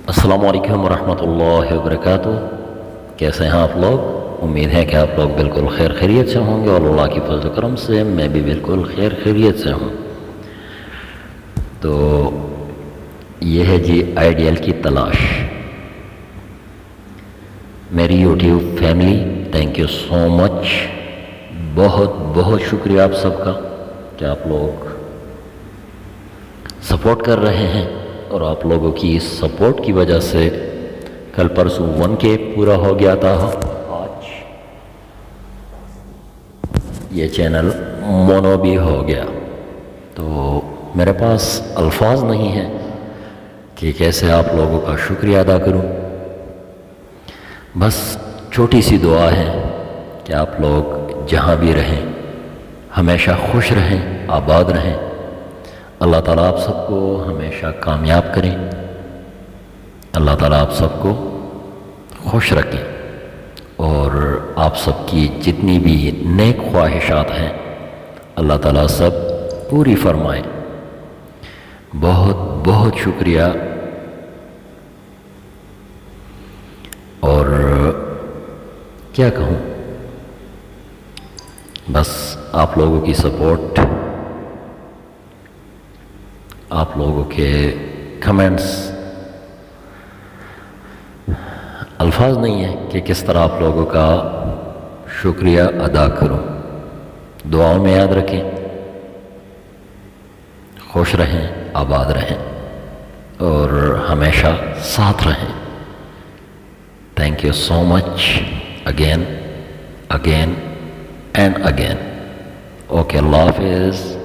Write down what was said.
السلام علیکم ورحمۃ اللہ وبرکاتہ۔ کیسے ہیں آپ لوگ؟ امید ہے کہ آپ لوگ بالکل خیر خیریت سے ہوں گے، اور اللہ کی فضل و کرم سے میں بھی بالکل خیر خیریت سے ہوں۔ تو یہ ہے جی آئیڈیل کی تلاش۔ میری YouTube family, thank you so much, بہت بہت شکریہ آپ سب کا کہ آپ لوگ سپورٹ کر رہے ہیں، اور آپ لوگوں کی اس سپورٹ کی وجہ سے کل پرسوں 1K پورا ہو گیا تھا، آج یہ چینل مونو بھی ہو گیا۔ تو میرے پاس الفاظ نہیں ہیں کہ کیسے آپ لوگوں کا شکریہ ادا کروں۔ بس چھوٹی سی دعا ہے کہ آپ لوگ جہاں بھی رہیں ہمیشہ خوش رہیں، آباد رہیں۔ اللہ تعالیٰ آپ سب کو ہمیشہ کامیاب کریں، اللہ تعالیٰ آپ سب کو خوش رکھیں، اور آپ سب کی جتنی بھی نیک خواہشات ہیں اللہ تعالیٰ سب پوری فرمائیں۔ بہت بہت شکریہ۔ اور کیا کہوں، بس آپ لوگوں کی سپورٹ، آپ لوگوں کے کمنٹس، الفاظ نہیں ہیں کہ کس طرح آپ لوگوں کا شکریہ ادا کروں۔ دعاؤں میں یاد رکھیں، خوش رہیں، آباد رہیں، اور ہمیشہ ساتھ رہیں۔ Thank you so much again and again. Okay, اللہ حافظ۔